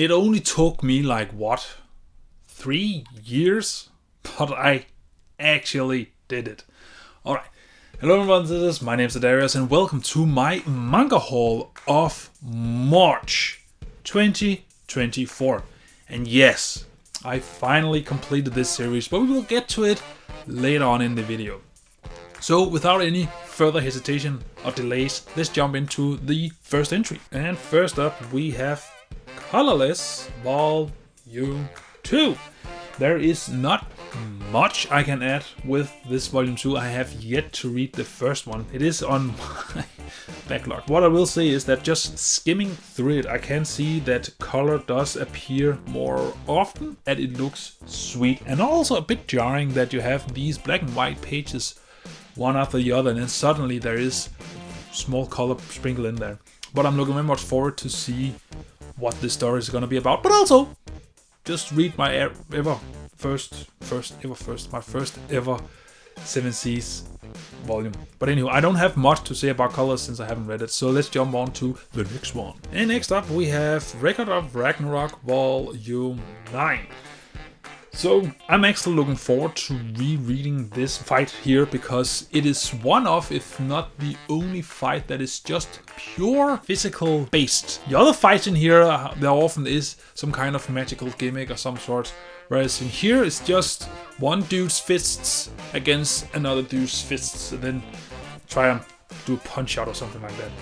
It only took me like, what, 3 years? But I actually did it. Alright. Hello everyone, my name is Daidarius and welcome to my manga haul of March 2024. And yes, I finally completed this series, but we will get to it later on in the video. So without any further hesitation or delays, let's jump into the first entry. And first up we have Colorless Volume 2. There is not much I can add with this Volume 2. I have yet to read the first one. It is on my backlog. What I will say is that just skimming through it, I can see that color does appear more often and it looks sweet. And also a bit jarring that you have these black and white pages one after the other and then suddenly there is small color sprinkle in there. But I'm looking very much forward to see what this story is going to be about. But also, just read my first ever 7 Seas volume. But anyway, I don't have much to say about Colors since I haven't read it, so let's jump on to the next one. And next up we have Record of Ragnarok Volume 9. So I'm actually looking forward to rereading this fight here because it is one of, if not the only fight that is just pure physical based. The other fights in here, there often is some kind of magical gimmick or some sort. Whereas in here it's just one dude's fists against another dude's fists and then try and do a punch out or something like that.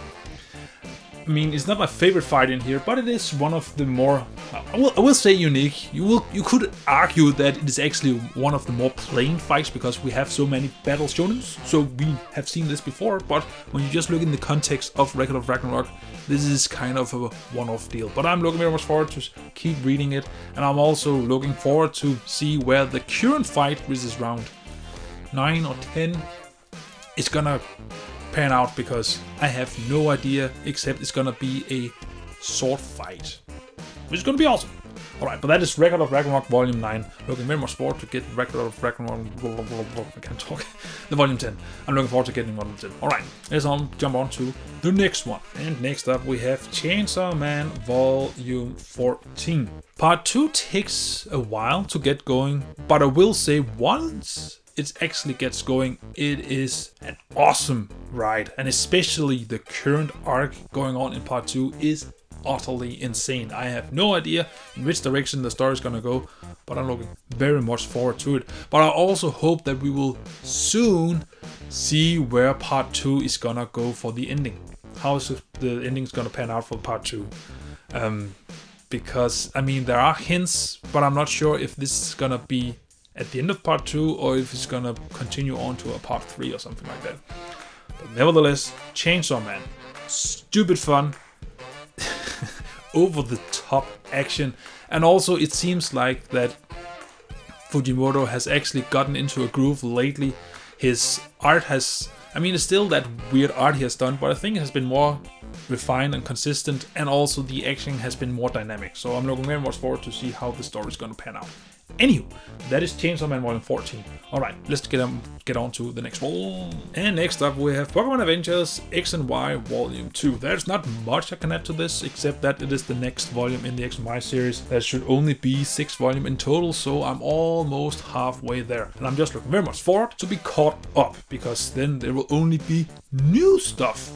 I mean, it's not my favorite fight in here, but it is one of the more, I will say unique. You could argue that it is actually one of the more plain fights because we have so many battle shonens, so we have seen this before, but when you just look in the context of Record of Ragnarok, this is kind of a one-off deal. But I'm looking very much forward to keep reading it, and I'm also looking forward to see where the current fight, which is round 9 or 10, is gonna pan out because I have no idea except it's gonna be a sword fight, which is gonna be awesome. Alright, but that is Record of Ragnarok Volume 9. Looking very much forward to get Record of Ragnarok, I can't talk, the Volume 10. I'm looking forward to getting Volume 10. Alright, let's jump on to the next one. And next up we have Chainsaw Man Volume 14. Part 2 takes a while to get going, but I will say once it actually gets going, it is an awesome ride, and especially the current arc going on in part 2 is utterly insane. I have no idea in which direction the story is gonna go, but I'm looking very much forward to it. But I also hope that we will soon see where part 2 is gonna go for the ending. How is the ending is gonna pan out for part 2? Because I mean there are hints, but I'm not sure if this is gonna be at the end of part 2 or if it's gonna continue on to a part 3 or something like that. But nevertheless, Chainsaw Man, stupid fun, over the top action, and also it seems like that Fujimoto has actually gotten into a groove lately. His art has, I mean it's still that weird art he has done, but I think it has been more refined and consistent, and also the action has been more dynamic. So I'm looking very much forward to see how the story is gonna pan out. Anywho, that is Chainsaw Man Volume 14. Alright, let's get on to the next one. And next up we have Pokemon Adventures X and Y Volume 2. There's not much I can add to this, except that it is the next volume in the X and Y series. There should only be 6 volumes in total, so I'm almost halfway there. And I'm just looking very much forward to be caught up, because then there will only be new stuff,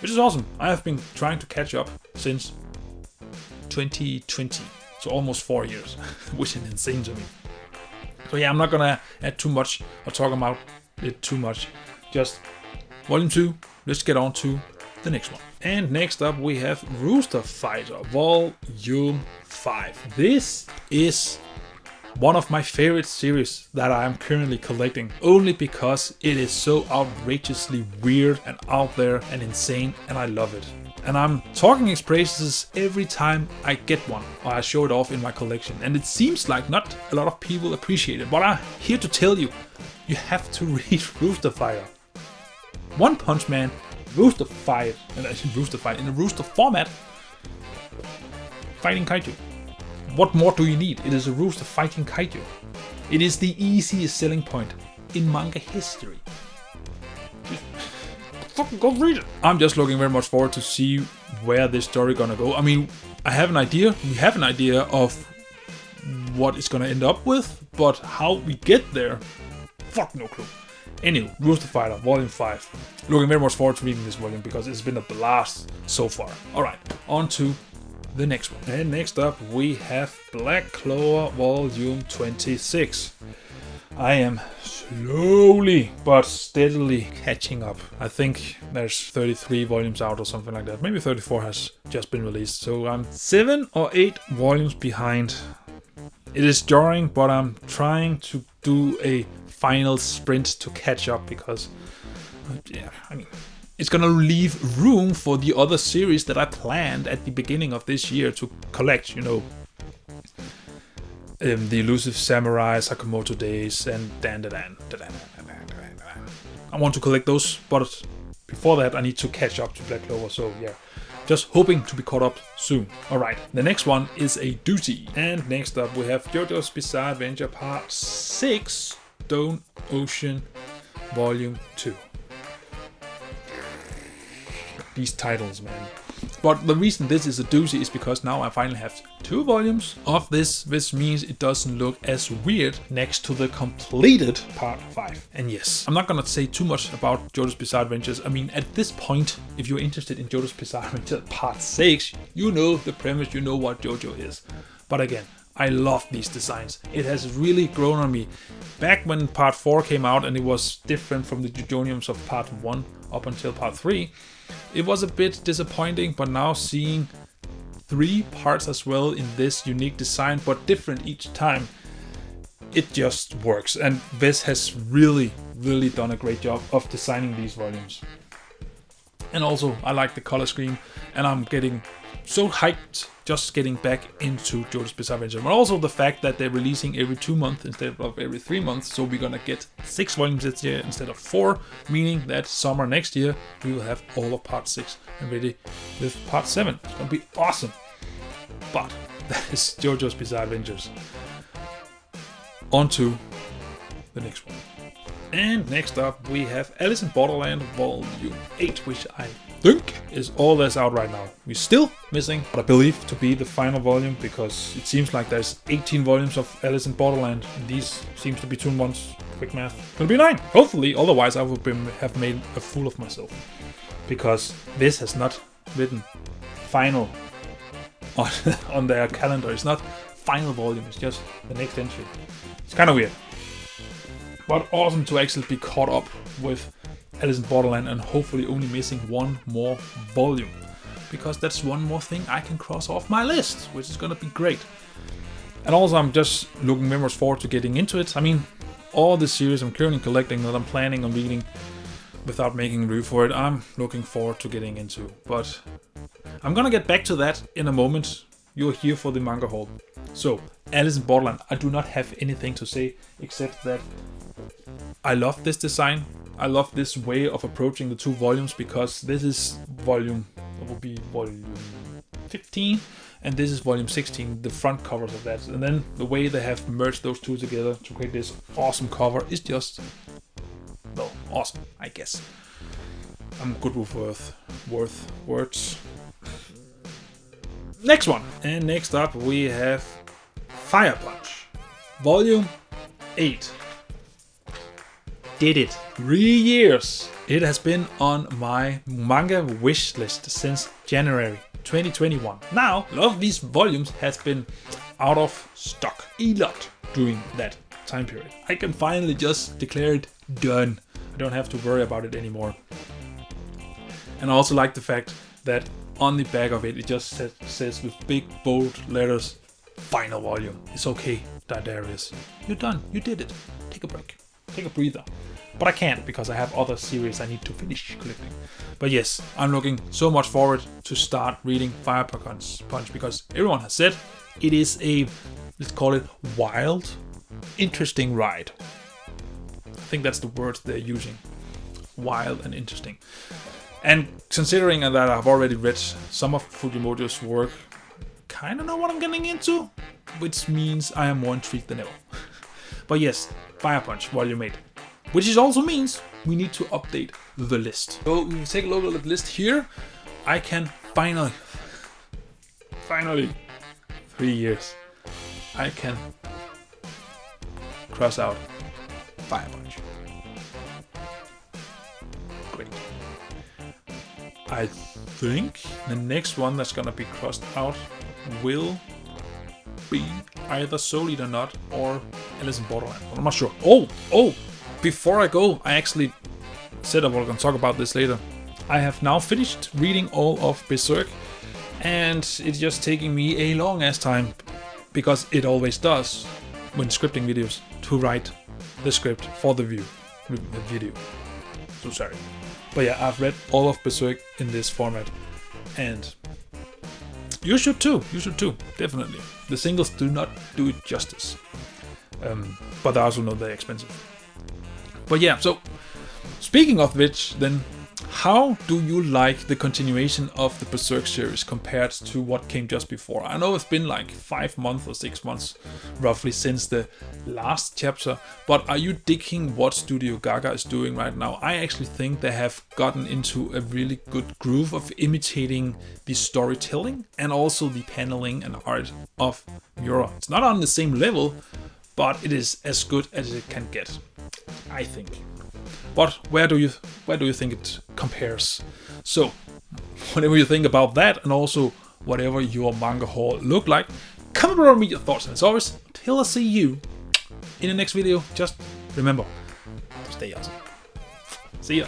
which is awesome. I have been trying to catch up since 2020. So almost 4 years, which is insane to me. So yeah, I'm not gonna add too much or talk about it too much. Just Volume 2, let's get on to the next one. And next up we have Rooster Fighter Volume 5. This is one of my favorite series that I am currently collecting, only because it is so outrageously weird and out there and insane, and I love it. And I'm talking its praises every time I get one or I show it off in my collection. And it seems like not a lot of people appreciate it, but I'm here to tell you, you have to read Rooster Fighter. One Punch Man, Rooster Fight, in a Rooster format, fighting kaiju. What more do you need? It is a Rooster fighting kaiju. It is the easiest selling point in manga history. Fucking go read it. I'm just looking very much forward to see where this story gonna go. I mean, I have an idea. We have an idea of what it's gonna end up with, but how we get there, fuck no clue. Anyway, Rooster Fighter Volume 5. Looking very much forward to reading this volume because it's been a blast so far. Alright, on to the next one. And next up we have Black Clover Volume 26. I am slowly but steadily catching up. I think there's 33 volumes out or something like that. Maybe 34 has just been released. So I'm 7 or 8 volumes behind. It is jarring, but I'm trying to do a final sprint to catch up because, yeah, I mean, it's gonna leave room for the other series that I planned at the beginning of this year to collect, you know. The Elusive Samurai, Sakamoto Days, and Dan. I want to collect those, but before that I need to catch up to Black Clover, so yeah. Just hoping to be caught up soon. Alright, the next one is a doozy. And next up we have Jojo's Bizarre Adventure Part 6, Stone Ocean Volume 2. These titles, man. But the reason this is a doozy is because now I finally have 2 volumes of this. This means it doesn't look as weird next to the completed Part 5. And yes, I'm not gonna say too much about Jojo's Bizarre Adventures. I mean, at this point, if you're interested in Jojo's Bizarre Adventure Part 6, you know the premise, you know what Jojo is. But again, I love these designs. It has really grown on me. Back when Part 4 came out and it was different from the Jojoniums of Part 1 up until Part 3, it was a bit disappointing, but now seeing 3 parts as well in this unique design, but different each time, it just works. And Vez has really done a great job of designing these volumes. And also, I like the color scheme, and I'm getting so hyped just getting back into Jojo's Bizarre Adventure. But also the fact that they're releasing every 2 months instead of every 3 months, so we're gonna get 6 volumes this year instead of 4, meaning that summer next year we will have all of Part 6 and ready with Part 7. It's gonna be awesome. But that is Jojo's Bizarre Adventures. On to the next one. And next up we have Alice in Borderland Volume 8, which I think is all that's out right now. We're still missing what I believe to be the final volume, because it seems like there's 18 volumes of Alice in Borderland, and these seems to be 2 months. Quick math. It'll be 9, hopefully, otherwise I would have made a fool of myself. Because this has not written final on their calendar. It's not final volume, it's just the next entry. It's kind of weird. But awesome to actually be caught up with Alice in Borderland and hopefully only missing 1 more volume. Because that's 1 more thing I can cross off my list, which is gonna be great. And also I'm just looking very much forward to getting into it. I mean, all the series I'm currently collecting that I'm planning on reading without making a review for it, I'm looking forward to getting into. But I'm gonna get back to that in a moment. You're here for the manga haul. So, Alice in Borderland, I do not have anything to say except that I love this design. I love this way of approaching the 2 volumes, because this is volume 15 and this is volume 16, the front covers of that. And then the way they have merged those 2 together to create this awesome cover is just, well, awesome, I guess. I'm good with words. Next one. And next up we have Fire Punch Volume 8. Did it. 3 years. It has been on my manga wish list since January 2021. Now, a lot of these volumes has been out of stock a lot during that time period. I can finally just declare it done. I don't have to worry about it anymore. And I also like the fact that on the back of it, it just says with big bold letters, final volume. It's okay, Daidarius. You're done. You did it. Take a break. Take a breather. But I can't, because I have other series I need to finish collecting. But yes, I'm looking so much forward to start reading Fire Punch, because everyone has said it is a, let's call it, wild, interesting ride. I think that's the word they're using. Wild and interesting. And considering that I've already read some of Fujimoto's work, kind of know what I'm getting into, which means I am more intrigued than ever. But yes, Fire Punch Volume 8. Which also means we need to update the list. So if you take a look at the list here, I can finally finally, 3 years, I can cross out Fire Punch. Great. I think the next one that's gonna be crossed out will be either Soul Eater Nut or Alice in Borderland. I'm not sure. Oh! Before I go, I actually said I was gonna talk about this later. I have now finished reading all of Berserk, and it's just taking me a long ass time, because it always does when scripting videos, to write the script for the video. So sorry. But yeah, I've read all of Berserk in this format, and you should too, definitely. The singles do not do it justice, but I also know they're expensive. But yeah, so speaking of which, then, how do you like the continuation of the Berserk series compared to what came just before? I know it's been like 5 months or 6 months roughly since the last chapter, but are you digging what Studio Gaga is doing right now? I actually think they have gotten into a really good groove of imitating the storytelling and also the paneling and art of Miura. It's not on the same level, but it is as good as it can get, I think. But where do you think it compares? So, whatever you think about that, and also whatever your manga haul look like, comment below me your thoughts. And as always, until I see you in the next video, just remember to stay awesome. See ya.